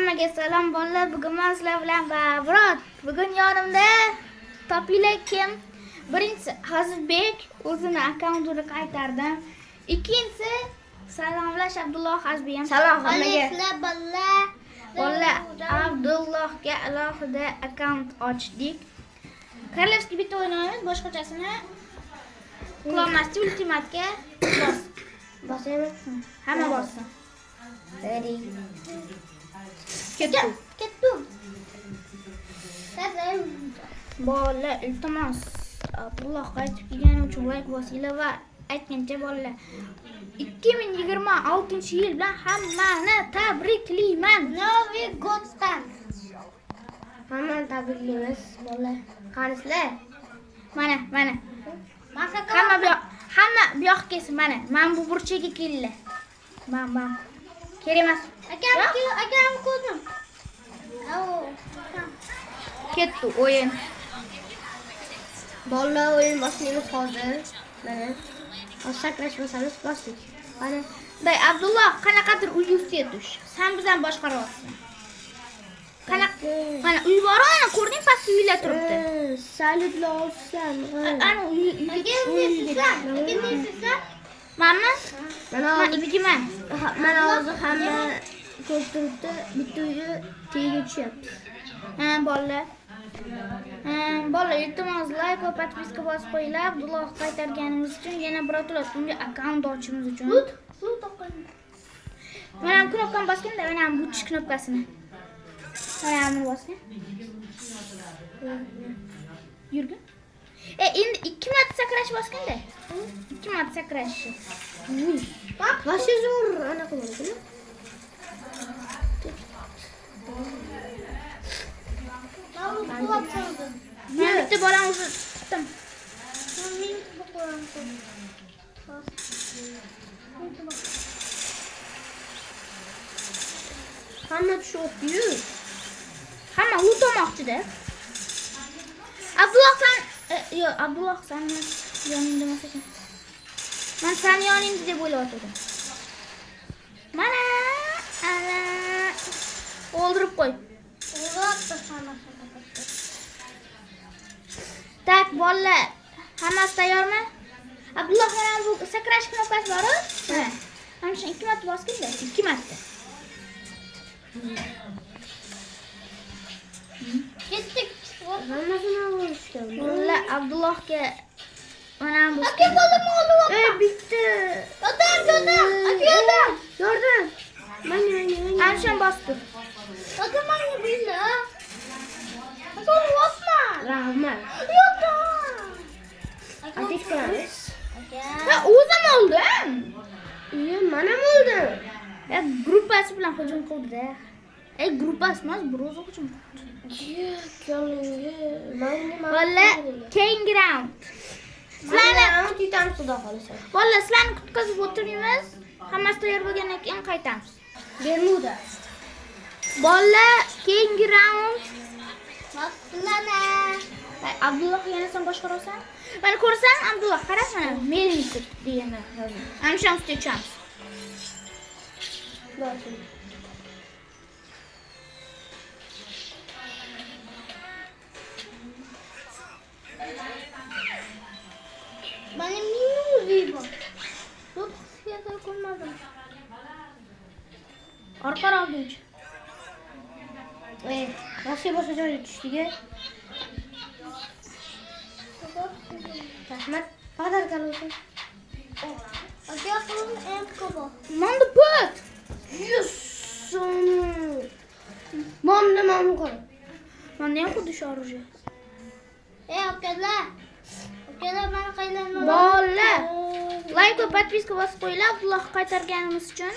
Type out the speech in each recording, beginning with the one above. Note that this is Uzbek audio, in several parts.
Hammaga salom bolalar. Bugun men sizlar bilan Babrod. Bugun yonimda topinglar kim? Birinchisi Hazibek, o'zini akkauntini qaytardim. Ikkinchisi salomlash Abdulloh Hazbiyam. Salom hammaga. Bolalar, Abdullohga alohida akkaunt ochdik. Korolevskiy bitta o'ynaymiz, boshqachasini qilolmasdi. Ultimatga Bosaymi? hamma bossin. Ready. Ketdim. Bolalar, iltimos Abdulloh qaytib kelgani uchun like bosinglar va aytgancha bolalar 2026-yil bilan hammani tabriklayman. Novi Goddan. Hammani tabriklaymiz bolalar. Qanisizlar? Mana. Hamma bu yoqqa kelsin mana. Men bu burchaga kelinglar. Men. Kerak emas. Akam ko'rdim. Ketdi o'yin. Bolalar o'yin boshlaymiz hozir. Mana. Sakrash masalasi bosdik. Mana. Day Abdulloh qanaqadir uyga tush. Sen bizdan boshqaryapsan. Mana uy bor, ana ko'rding pastda uylar turibdi. Saliblar olsan. Ana uyga Mana ibigiman. Mana hozir hamma ko'p turibdi. Bitta uyga tegiga tushyapti. Bolalar. Bolalar, iltimos like va podpiska bosib qo'yinglar. Abdulloh qaytarganimiz uchun yana biroto'lat unga akkaunt ochishimiz uchun. Mana knopkani bosganda, mana bu tish knopkasini. Mana buni bosgan. Yurgin. Endi 2 marta sakrash bosganda. 2 marta sakrash. Bak, boshi zo'r anaqa bo'ladi. Men bitta bolamni tutdim. Hamma tushibdi. Hamma o'tamoqchida. Abdulloh sen Abdulloh sen yoningda emas ekan. Men sen yoningda deb o'ylayotgandim. Mana o'ldirib qo'y. Tak, bolalar, hammasi tayyormi? Abdulloh mana bu sakrash knopkasi bor-ku? Mana shu 2 marta bosganda, 2 marta. Ketdik. Hammasini olishgan. Bolalar, Abdullohga mana bu bitta. Yo'dan. Yordam. Mana. Ana shuni bosib. Mana billah. Rahmat. Ateş koyarız. O'zim oldim. Mana bo'ldi. Gruppasi bilan hujum qildi-da. Gruppasi emas, bir o'zi hujum qildi. Bolalar, keyingi round. Sizlarni tutamiz xudo xolisa. Bolalar, sizlarni qutqazib o'tiramiz. Hammasi tayyor bo'lgandan keyin qaytamiz. Bermuda. Bolalar, keyingi round. Maslana. Abdulloh yana sen boshqarasan. Mana ko'rsan, Abdulloh qarab mana, Melnisik deganda yozdi. Ana shu ustida tushamiz. Mana minuzi bor. Yo'q, ko'rmadim. Orqaroqchi. Boshqa joyga tushdik. Rahmat. Padarkan olsun. Akaqım en kaba. Manda put. Yusun. Mamnu koy. Manda ham xuddi shu oruje. Akalar. Akalar men qaylarman. Bolalar, like va podpiska bosib qo'yinglar Abdulloh qaytarganimiz uchun.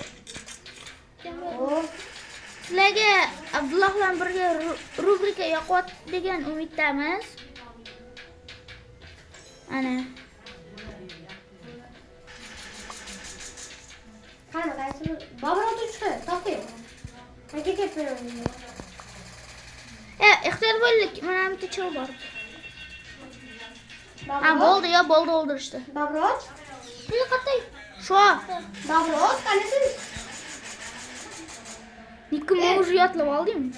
Sizlarga Abdulloh bilan birga rubrika yoqyapti degan umiddamiz. Ana. Qani qaysi? Babrod chiqdi, toping. Nega ketmayapti? Ehtiyot bo'ling, mana bitta chiq bor. Bo'ldi, o'ldirishdi. Babrod? Bu qatay. Shu. Babrod, qanisiz? Nikimni уже yotlab oldingmi?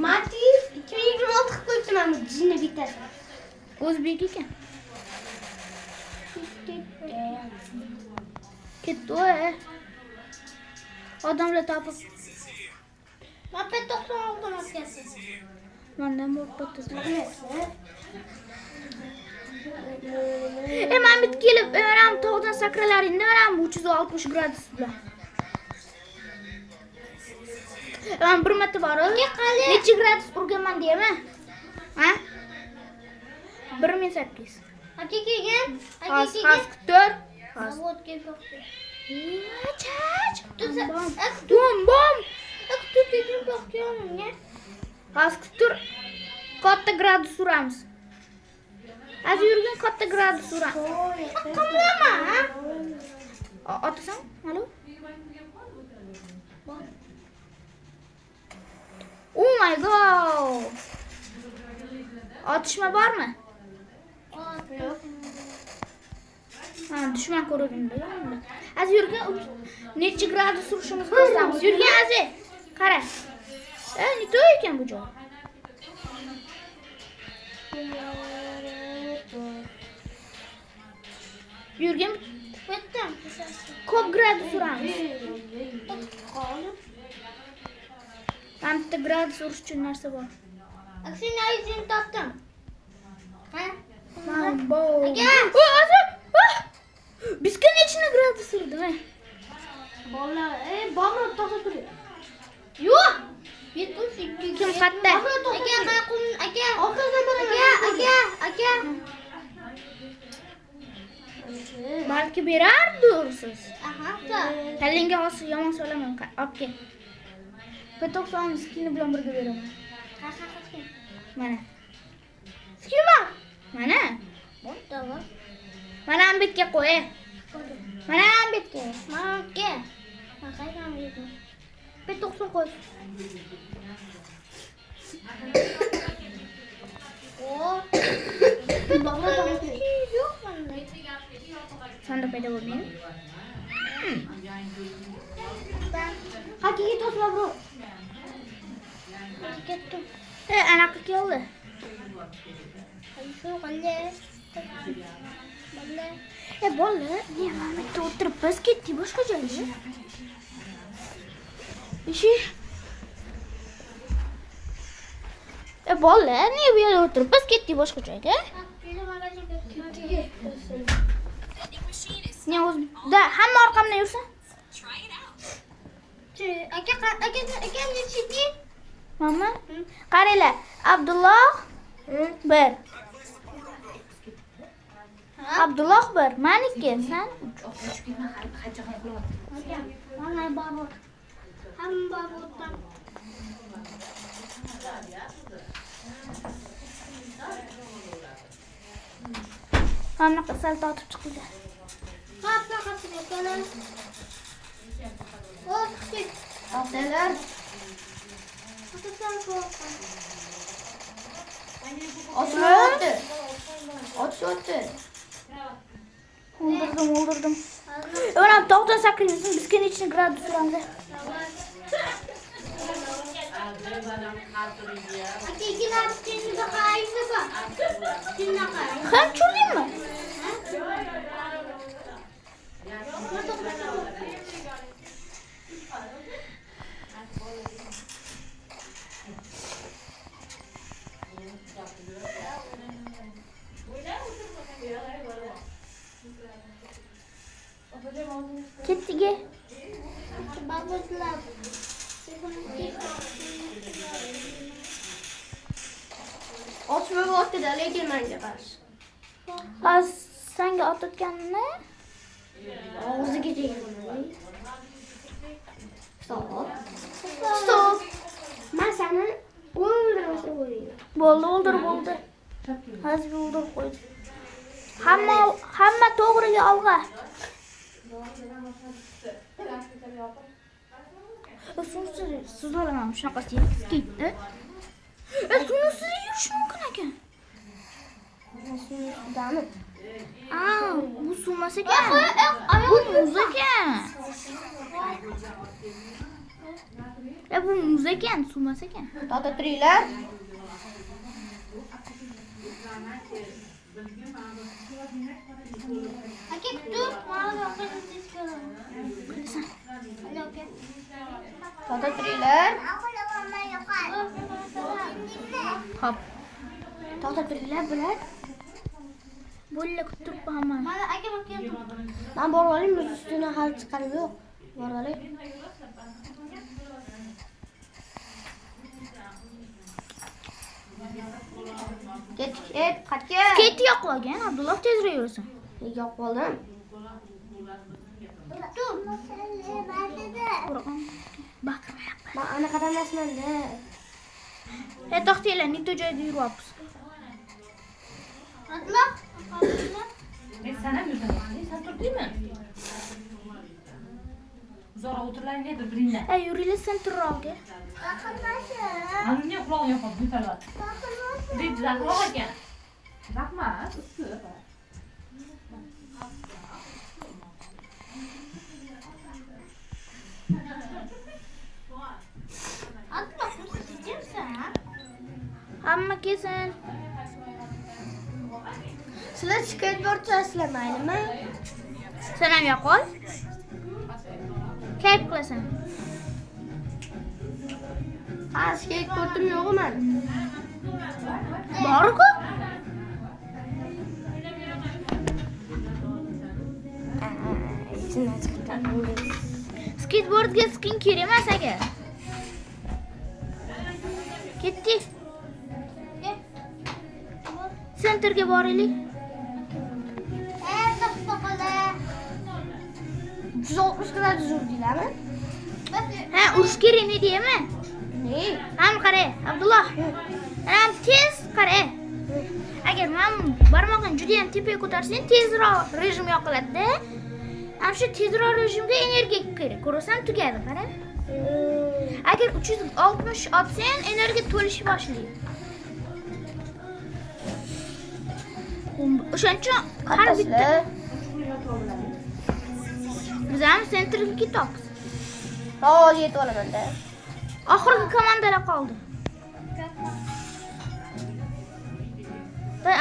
Matiyev 2026 qilib qo'yibdi mana bu jinni bittasi. O'zbek ekan. Ketdi oy. Odamlar topib. Moped 96 dan o'tkazsiz. Mendan moped men bit kelib, men tog'dan sakralaringda men 360 gradus bilan. Men bir marta borib, necha gradus urganman deymi? Ha? 1800. Aka kelgan. Haz kuttir. Zavodga boqdi. Chach. Bom bom. Aktu kelgan boqganimga. Haz kuttir. Katta gradus uramiz. Az yurgan katta gradus uramiz. Qimlama. Otasan? Alo? Oh my god. Otishma bormi? Yo'q. Ha, dushman ko'rganda. Az yurgan necha gradus urishimiz ko'rsatamiz. Yurgan azi. Qara. Ne to'y ekan bu joy? Yurgan Bitta. ko'p gradus uramiz. Ben bitta gradus urish uchun narsa bor. Aksini aytishni topdim. Ha? Mambo. Aka. Bizga nechta gradus urdi, ha? Bola, bog'ni to'xtatib turing. Yo'q. 72. Kim qatta? Aka, qayqum, aka. Orqasidan aka. Balki berardirsiz. Aha. Tallingga hozir yomon solaman. Olib kel. P90 skini bilan birga beraman. Mana. Skin bor. Mana. Bo'pti, va. Mana ham betga qo'y. Mana ham betga. Manga. Qaydan berdim? P90 qo'y. Yo'q bunda. Sanda paydo bo'lmaydi. Haqiqiy to'sma bro. Ketdim. Anaqa keldi. Shu qanday? Bola, ne mana bitta o'tiribmiz, ketdik boshqa joyga. Ishi. Bola, ne bu yerda o'tiribmiz, ketdik boshqa joyga. Ne o'zda hamma orqamdan yursa? Aka nechiki? Mama, qaranglar. Abdulloh 1. Abdulloh 1, meniki, sen 3. Mana bor. Hamma bordan. Mana qisal tortib chiqdi. Qatla qatla. O'xshik. Otalar. Otdi. O'ldirdim. Ona tog'dan sakraymiz, bizga necha gradus uramiz? Aka ikkilar skinni baqaysiz bor. Skinni qarang. Ham churdingmi? Ketdiga. Babozlar. Ochma vaqtida lekin menga qarshi. Az senga otayotganini Og'ziga tegadi. Stop. Men seni o'ldirmasa bo'ladi. bo'ldi. Hazbi o'ldirib qo'ydi. Hamma to'g'riga olg'a. Siz olaman shunaqasi ketdi. Sunisiz yurish mumkin ekan. Sunisizdanmi? Bu suvmas ekan. Bu muz ekan. Bu muz ekan, suvmas ekan. To'xta turinglar. Aka kutib, mana yoqqa teskari. Qilasan. Alo aka. To'xta turinglar. Hop. To'xta turinglar bular. Bo'lla kutib hamma. Mana aka bakayım. Men borib olayım, muz ustuna hali chiqarim yo'q. Borib olay. Ket, qaytga. Skate yoqlagan, Abdulloh tezroq yursin. Yo'q bo'ldim. Dur. Qur'on. Baqirmayapman. Men anaqadan emasman-da. To'xtanglar, nito joyda yuryapmiz. Atla. Sen hem yürüdün. Sen turdun mu? Zora oturlar nedir birinler? Yuringlar sentroqga. Hanım ne kulağın yok oldu yutarlar. Bir güzel kulağa gel. Bakma, ısı. Atla. Kimsin? Hamma kelsin. Sizlar skateboard chalasizlar maylimi? Sen ham yoqol. Kayf qilasan. Ha, skateboardim yo'q men. Bor-ku? Ichimdan chiqdi. Skateboardga skin kerak emas aka. Ketdik. Sentrga boraylik. To'xtaqala. 160 gradus urdinglarmi? Ha, urush kerak ne deymi? Ne? Ham qara, Abdulloh. Ham tez qara. Agar men barmog'im juda ham tepaga ko'tarsang, tezroq rejim yoqiladi-da. Ham shu tezroq rejimga energiya kerak. Ko'rasan, tugadi, qara. Agar 360 otsang, energiya to'lishi boshlaydi. O'shancha har bitta biz ham sentrga ketamiz. Hozir yetib olaman-da. Oxirgi komandalar qoldi.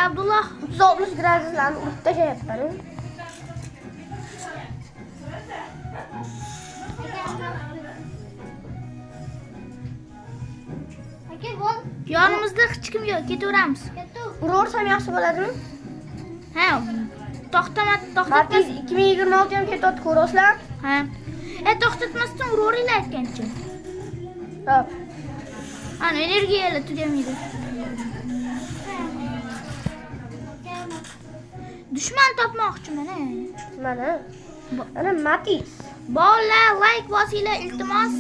Abdulloh 360 graduslarni urib tashlayapman. Aka bol. yonimizda hech kim yo'q, ketaveramiz. Uraversam yaxshi bo'ladimi? Ha, to'xtamas. Matiz 2026 ham ketyapti, ko'rasizlar? Ha. To'xtatmasdan uraveringlar aytgancha. Hop. Ana energiyalar tugamaydi. Dushman topmoqchiman, Mana. Ana Matiz. Bolalar, like bosinglar, iltimos.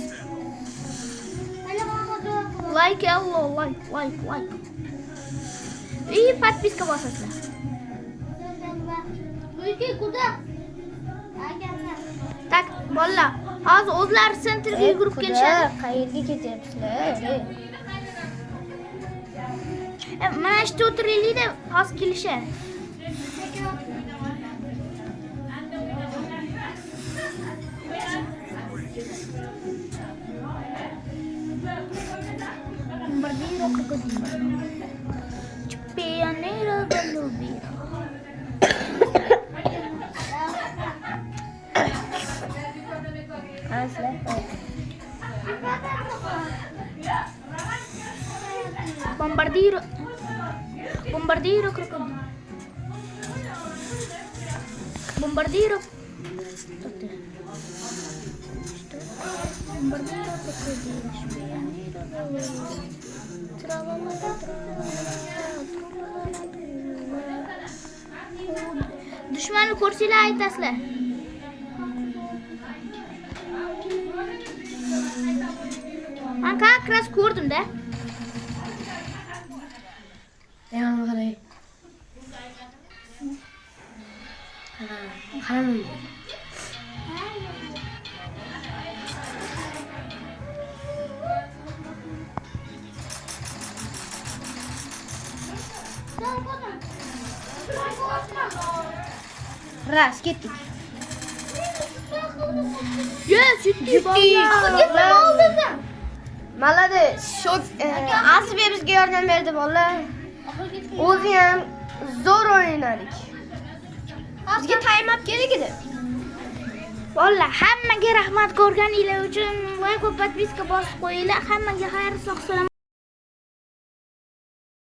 Like, allo, like. Подписка bosasizlar. Uyga kuda. Tak, bolalar, hozir o'zlari sentrga yugurib kelishadi. Qayerga ketyapsizlar? Mana shu o'tiraylik-da, hozir kelishadi. Bombardiro crocodilo. Pionero golubiro. Bombardiro crocodilo. Bombardiro. Bombardiro crocodilo. Dushmanni ko'rsanglar aytasizlar. Men qanaqas ko'rdim-da. Yana qarang. Qarang. Ras ketdik. Yes, yutdik. Aka oldim. Молодец. Shu Asibe bizga yordam berdi bolalar. O'zi ham zo'r o'ynadik. Bizga time up kerak edi. Valla hammaga rahmat ko'rganinglar uchun va ko'p podpiska bosib qo'yinglar. Hammaga xayr sog' salomat